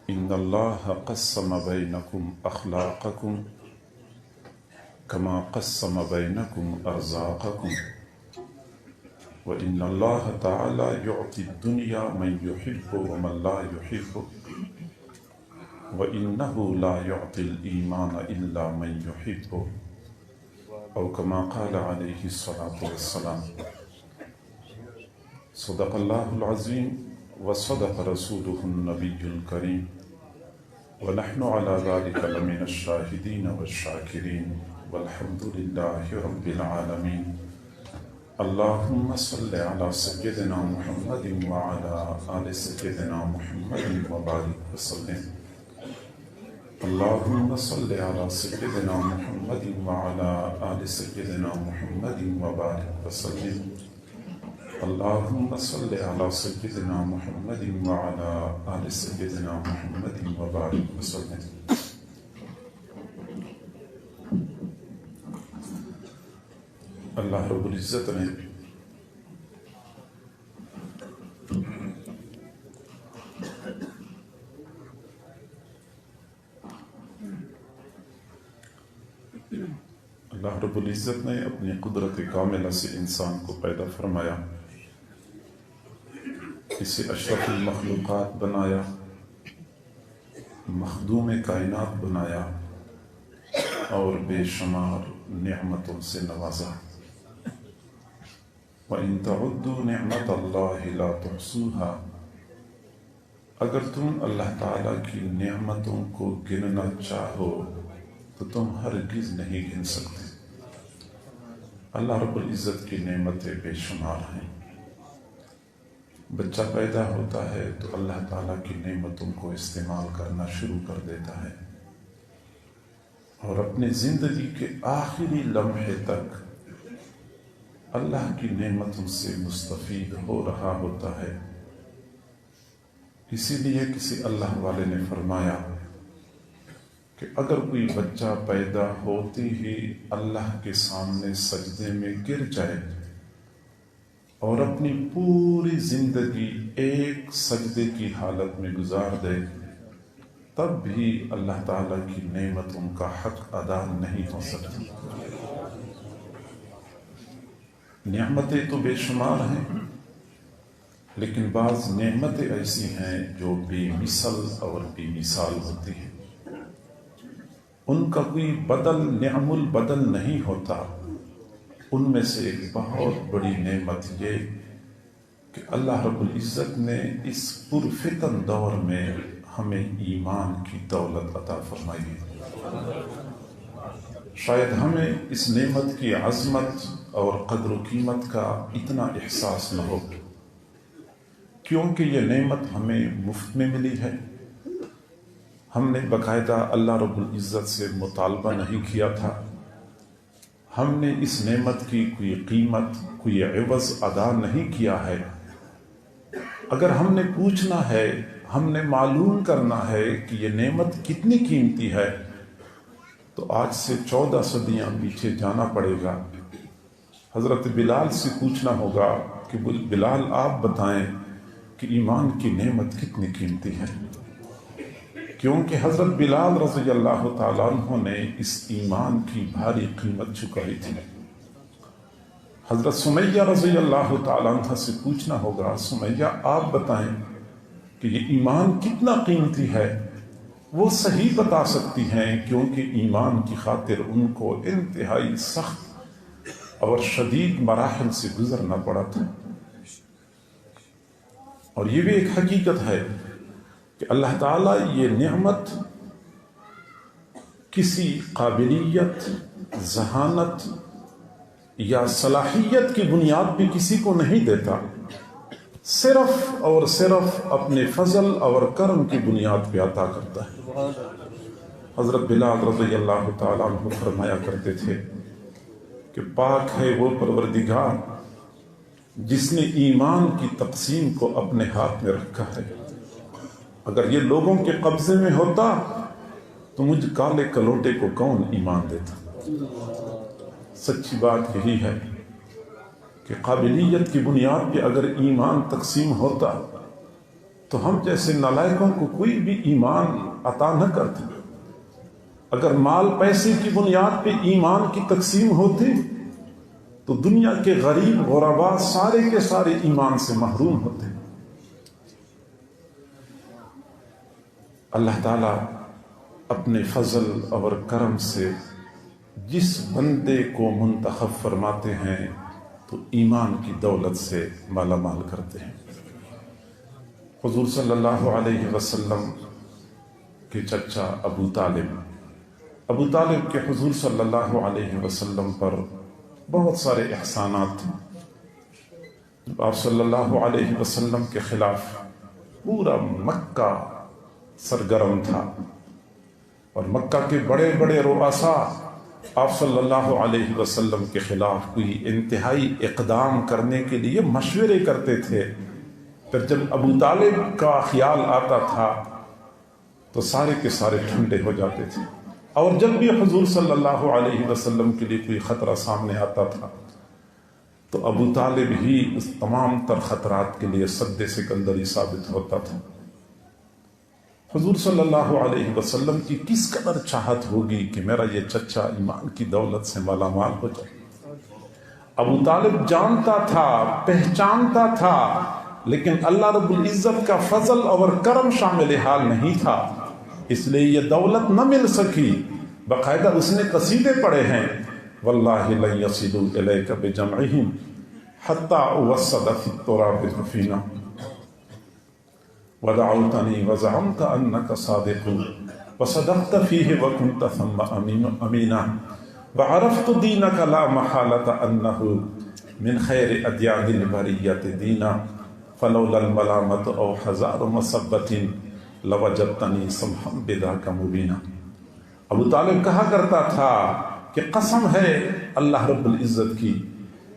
إن الله قسم بينكم أخلاقكم كما قسم بينكم أرزاقكم وإن الله تعالى يعطي الدنيا من يحب ومن لا يحب وإنه لا يعطي الإيمان إلا من يحب أو كما قال عليه الصلاة والسلام. صدق الله العظيم وصدق رسوله النبي الكريم ونحن على ذلك لمن الشاهدين والشاكرين والحمد لله رب العالمين. اللهم صل على سيدنا محمد وعلى آل سيدنا محمد وبارك وسلم. اللهم صل على سيدنا محمد وعلى آل سيدنا محمد وبارك وسلم. اللهم صل على سيدنا محمد وعلى آل سيدنا محمد وبارك وسلم. اللہ رب العزت نے اپنی قدرت کاملہ سے انسان کو پیدا فرمایا، اسے اشرف المخلوقات بنایا، مخدوم کائنات بنایا اور بے شمار نعمتوں سے نوازا۔ وَإِن تَعُدُّوا نِعْمَةَ اللَّهِ لَا تُحْصُوهَا، اگر تم اللہ تعالیٰ کی نعمتوں کو گننا چاہو تو تم ہرگز نہیں گن سکتے۔ اللہ رب العزت کی نعمتیں بے شمار ہیں۔ بچہ پیدا ہوتا ہے تو اللہ تعالیٰ کی نعمتوں کو استعمال کرنا شروع کر دیتا ہے اور اپنے زندگی کے آخری لمحے تک اللہ کی نعمتوں سے مستفید ہو رہا ہوتا ہے۔ اسی لیے کسی اللہ والے نے فرمایا کہ اگر کوئی بچہ پیدا ہوتے ہی اللہ کے سامنے سجدے میں گر جائے اور اپنی پوری زندگی ایک سجدے کی حالت میں گزار دے، تب بھی اللہ تعالیٰ کی نعمتوں کا حق ادا نہیں ہو سکتا۔ نعمتیں تو بے شمار ہیں، لیکن بعض نعمتیں ایسی ہیں جو بے مثل اور بے مثال ہوتی ہیں، ان کا کوئی بدل نعم البدل نہیں ہوتا۔ ان میں سے ایک بہت بڑی نعمت یہ کہ اللہ رب العزت نے اس پرفتن دور میں ہمیں ایمان کی دولت عطا فرمائی ہے۔ شاید ہمیں اس نعمت کی عظمت اور قدر و قیمت کا اتنا احساس نہ ہو، کیونکہ یہ نعمت ہمیں مفت میں ملی ہے۔ ہم نے باقاعدہ اللہ رب العزت سے مطالبہ نہیں کیا تھا، ہم نے اس نعمت کی کوئی قیمت، کوئی عوض ادا نہیں کیا ہے۔ اگر ہم نے پوچھنا ہے، ہم نے معلوم کرنا ہے کہ یہ نعمت کتنی قیمتی ہے، تو آج سے 14 صدیاں پیچھے جانا پڑے گا۔ حضرت بلال سے پوچھنا ہوگا کہ بلال آپ بتائیں کہ ایمان کی نعمت کتنی قیمتی ہے، کیونکہ حضرت بلال رضی اللہ تعالیٰ عنہ نے اس ایمان کی بھاری قیمت چکائی تھی۔ حضرت سمیہ رضی اللہ تعالیٰ عنہ سے پوچھنا ہوگا، سمیہ آپ بتائیں کہ یہ ایمان کتنا قیمتی ہے، وہ صحیح بتا سکتی ہیں، کیونکہ ایمان کی خاطر ان کو انتہائی سخت اور شدید مراحل سے گزرنا پڑا تھا۔ اور یہ بھی ایک حقیقت ہے کہ اللہ تعالیٰ یہ نعمت کسی قابلیت، ذہانت یا صلاحیت کی بنیاد پہ کسی کو نہیں دیتا، صرف اور صرف اپنے فضل اور کرم کی بنیاد پہ عطا کرتا ہے۔ حضرت بلال رضی اللہ تعالیٰ عنہ فرمایا کرتے تھے کہ پاک ہے وہ پروردگار جس نے ایمان کی تقسیم کو اپنے ہاتھ میں رکھا ہے۔ اگر یہ لوگوں کے قبضے میں ہوتا تو مجھ کالے کلوٹے کو کون ایمان دیتا۔ سچی بات یہی ہے کہ قابلیت کی بنیاد پہ اگر ایمان تقسیم ہوتا تو ہم جیسے نالائقوں کو کوئی بھی ایمان عطا نہ کرتے۔ اگر مال پیسے کی بنیاد پہ ایمان کی تقسیم ہوتی تو دنیا کے غریب غربا سارے کے سارے ایمان سے محروم ہوتے۔ اللہ تعالیٰ اپنے فضل اور کرم سے جس بندے کو منتخب فرماتے ہیں تو ایمان کی دولت سے مالا مال کرتے ہیں۔ حضور صلی اللہ علیہ وسلم کے چچا ابو طالب کے حضور صلی اللہ علیہ وسلم پر بہت سارے احسانات تھے۔ جب آپ صلی اللہ علیہ وسلم کے خلاف پورا مکہ سرگرم تھا اور مکہ کے بڑے بڑے رؤساء آپ صلی اللہ علیہ وسلم کے خلاف کوئی انتہائی اقدام کرنے کے لیے مشورے کرتے تھے، پھر جب ابو طالب کا خیال آتا تھا تو سارے کے سارے ٹھنڈے ہو جاتے تھے، اور جب بھی حضور صلی اللہ علیہ وسلم کے لیے کوئی خطرہ سامنے آتا تھا تو ابو طالب ہی اس تمام تر خطرات کے لیے سد سکندری ثابت ہوتا تھا۔ حضور صلی اللہ علیہ وسلم کی کس قدر چاہت ہوگی کہ میرا یہ چچا ایمان کی دولت سے مالا مال ہو جائے۔ ابو طالب جانتا تھا، پہچانتا تھا، لیکن اللہ رب العزت کا فضل اور کرم شامل حال نہیں تھا، اس لیے یہ دولت نہ مل سکی۔ باقاعدہ اس نے قصیدے پڑھے ہیں، واللہ لن یصلوا الیک بجمعہم حتی اوسد فی التراب دفینا ودعوتنی وزعمت انک صادق وصدقت فیہ وکنت ثم امینا وعرفت دینک لا محالۃ انہ من خیر ادیان البریۃ دینا فلولا الملامۃ او ہزار مسبۃ لوجدتنی سمحا بذاک مبینا۔ ابو طالب کہا کرتا تھا کہ قسم ہے اللہ رب العزت کی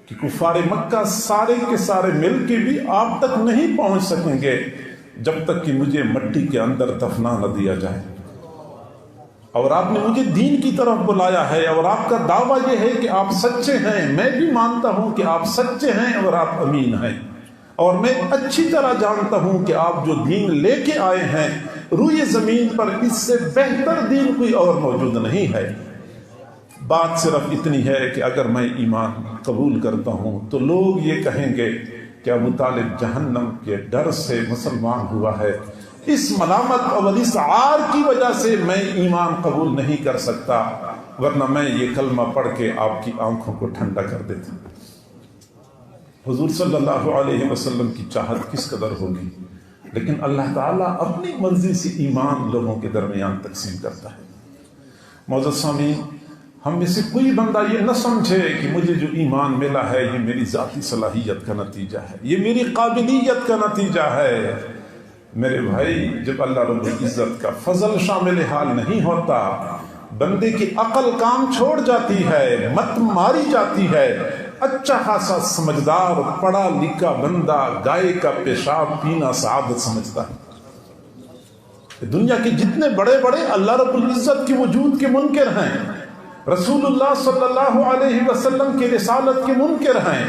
کہ کفار مکہ سارے کے سارے مل کے بھی آپ تک نہیں پہنچ سکیں گے جب تک کہ مجھے مٹی کے اندر دفنا نہ دیا جائے، اور آپ نے مجھے دین کی طرف بلایا ہے، اور آپ کا دعویٰ یہ ہے کہ آپ سچے ہیں، میں بھی مانتا ہوں کہ آپ سچے ہیں اور آپ امین ہیں، اور میں اچھی طرح جانتا ہوں کہ آپ جو دین لے کے آئے ہیں روئے زمین پر اس سے بہتر دین کوئی اور موجود نہیں ہے۔ بات صرف اتنی ہے کہ اگر میں ایمان قبول کرتا ہوں تو لوگ یہ کہیں گے کہ ابو طالب جہنم کے ڈر سے مسلمان ہوا ہے، اس ملامت اور اس عار کی وجہ سے میں ایمان قبول نہیں کر سکتا، ورنہ میں یہ کلمہ پڑھ کے آپ کی آنکھوں کو ٹھنڈا کر دیتا۔ حضور صلی اللہ علیہ وسلم کی چاہت کس قدر ہوگی، لیکن اللہ تعالیٰ اپنی مرضی سے ایمان لوگوں کے درمیان تقسیم کرتا ہے۔ معزز سامعین، ہم میں سے کوئی بندہ یہ نہ سمجھے کہ مجھے جو ایمان ملا ہے یہ میری ذاتی صلاحیت کا نتیجہ ہے، یہ میری قابلیت کا نتیجہ ہے۔ میرے بھائی، جب اللہ رب العزت کا فضل شامل حال نہیں ہوتا، بندے کی عقل کام چھوڑ جاتی ہے، مت ماری جاتی ہے۔ اچھا خاصا سمجھدار پڑھا لکھا بندہ گائے کا پیشاب پینا سعادت سمجھتا ہے۔ دنیا کے جتنے بڑے بڑے اللہ رب العزت کے وجود کے منکر ہیں، رسول اللہ صلی اللہ علیہ وسلم کی رسالت کے منکر ہیں،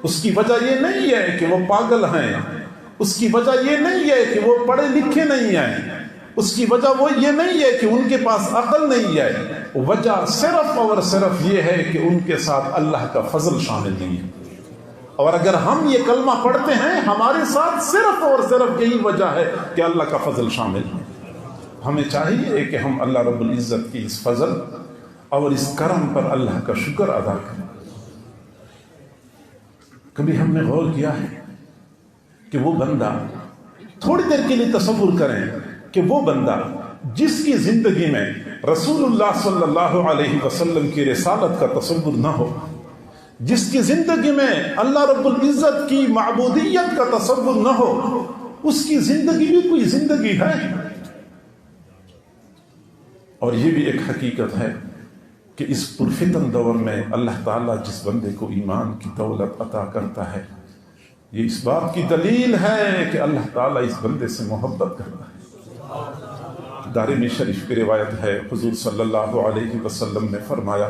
اس کی وجہ یہ نہیں ہے کہ وہ پاگل ہیں، اس کی وجہ یہ نہیں ہے کہ وہ پڑھے لکھے نہیں ہیں، اس کی وجہ وہ یہ نہیں ہے کہ ان کے پاس عقل نہیں ہے، وجہ صرف اور صرف یہ ہے کہ ان کے ساتھ اللہ کا فضل شامل نہیں ہے۔ اور اگر ہم یہ کلمہ پڑھتے ہیں، ہمارے ساتھ صرف اور صرف یہی وجہ ہے کہ اللہ کا فضل شامل ہے۔ ہمیں چاہیے کہ ہم اللہ رب العزت کی اس فضل اور اس کرم پر اللہ کا شکر ادا کریں۔ کبھی ہم نے غور کیا ہے کہ وہ بندہ، تھوڑی دیر کے لیے تصور کریں کہ وہ بندہ جس کی زندگی میں رسول اللہ صلی اللہ علیہ وسلم کی رسالت کا تصور نہ ہو، جس کی زندگی میں اللہ رب العزت کی معبودیت کا تصور نہ ہو، اس کی زندگی بھی کوئی زندگی ہے۔ اور یہ بھی ایک حقیقت ہے کہ اس پرفتن دور میں اللہ تعالیٰ جس بندے کو ایمان کی دولت عطا کرتا ہے، یہ اس بات کی دلیل ہے کہ اللہ تعالیٰ اس بندے سے محبت کرتا ہے۔ دارمی شریف کی روایت ہے، حضور صلی اللہ علیہ وسلم نے فرمایا،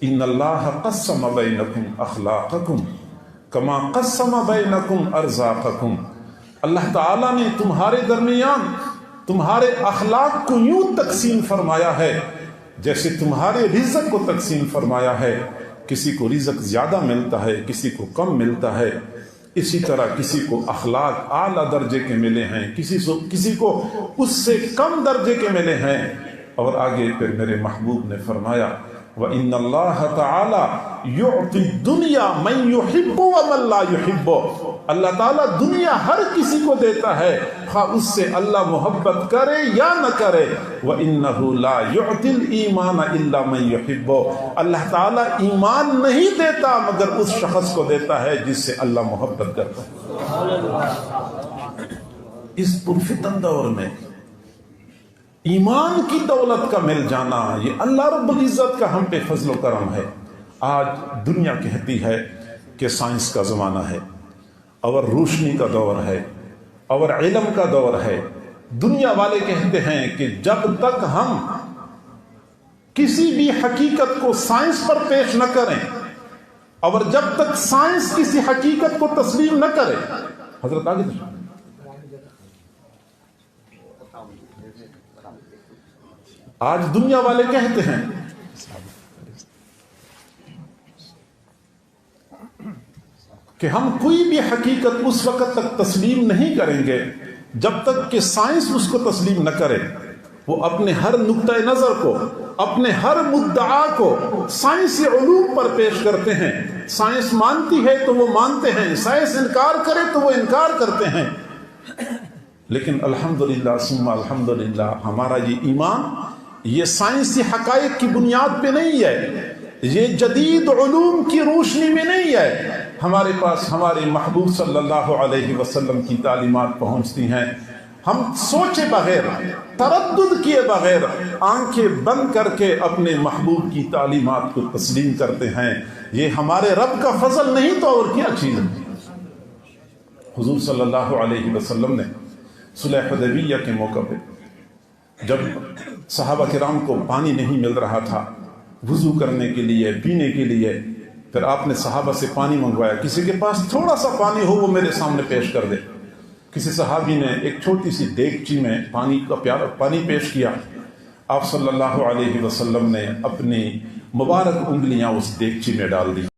ان اللہ قسم بینکم اخلاقکم کما قسم بینکم ارزاقکم اللہ تعالیٰ نے تمہارے درمیان تمہارے اخلاق کو یوں تقسیم فرمایا ہے جیسے تمہارے رزق کو تقسیم فرمایا ہے. کسی کو رزق زیادہ ملتا ہے، کسی کو کم ملتا ہے. اسی طرح کسی کو اخلاق اعلیٰ درجے کے ملے ہیں، کسی کو اس سے کم درجے کے ملے ہیں. اور آگے پھر میرے محبوب نے فرمایا وَإِنَّ اللَّهَ تَعَالَى يُعْطِي الدُّنْيَا مَنْ يُحِبُّ وَمَنْ لَا يُحِبُّ. اللہ تعالیٰ دنیا ہر کسی کو دیتا ہے، خواہ اس سے اللہ محبت کرے یا نہ کرے. وَإِنَّهُ لَا يُعْطِي الْإِيمَانَ إِلَّا مَنْ يُحِبُّ. اللہ تعالیٰ ایمان نہیں دیتا مگر اس شخص کو دیتا ہے جس سے اللہ محبت کرتا ہے. اس پرفتن دور میں ایمان کی دولت کا مل جانا یہ اللہ رب العزت کا ہم پہ فضل و کرم ہے. آج دنیا کہتی ہے کہ سائنس کا زمانہ ہے اور روشنی کا دور ہے اور علم کا دور ہے. دنیا والے کہتے ہیں کہ جب تک ہم کسی بھی حقیقت کو سائنس پر پیش نہ کریں اور جب تک سائنس کسی حقیقت کو تسلیم نہ کرے. حضرت آگے آج دنیا والے کہتے ہیں کہ ہم کوئی بھی حقیقت اس وقت تک تسلیم نہیں کریں گے جب تک کہ سائنس اس کو تسلیم نہ کرے. وہ اپنے ہر نقطۂ نظر کو، اپنے ہر مدعا کو سائنسی علوم پر پیش کرتے ہیں. سائنس مانتی ہے تو وہ مانتے ہیں، سائنس انکار کرے تو وہ انکار کرتے ہیں. لیکن الحمدللہ ثم الحمدللہ ہمارا یہ ایمان یہ سائنسی حقائق کی بنیاد پہ نہیں ہے، یہ جدید علوم کی روشنی میں نہیں ہے. ہمارے پاس ہمارے محبوب صلی اللہ علیہ وسلم کی تعلیمات پہنچتی ہیں. ہم سوچے بغیر، تردد کیے بغیر آنکھیں بند کر کے اپنے محبوب کی تعلیمات کو تسلیم کرتے ہیں. یہ ہمارے رب کا فضل نہیں تو اور کیا چیز ہے. حضور صلی اللہ علیہ وسلم نے صلح حدیبیہ کے موقع پہ جب صحابہ کرام کو پانی نہیں مل رہا تھا وضو کرنے کے لیے، پینے کے لیے، پھر آپ نے صحابہ سے پانی منگوایا. کسی کے پاس تھوڑا سا پانی ہو وہ میرے سامنے پیش کر دے. کسی صحابی نے ایک چھوٹی سی دیگچی میں پانی کا پیالہ پانی پیش کیا. آپ صلی اللہ علیہ وسلم نے اپنی مبارک انگلیاں اس دیگچی میں ڈال دی.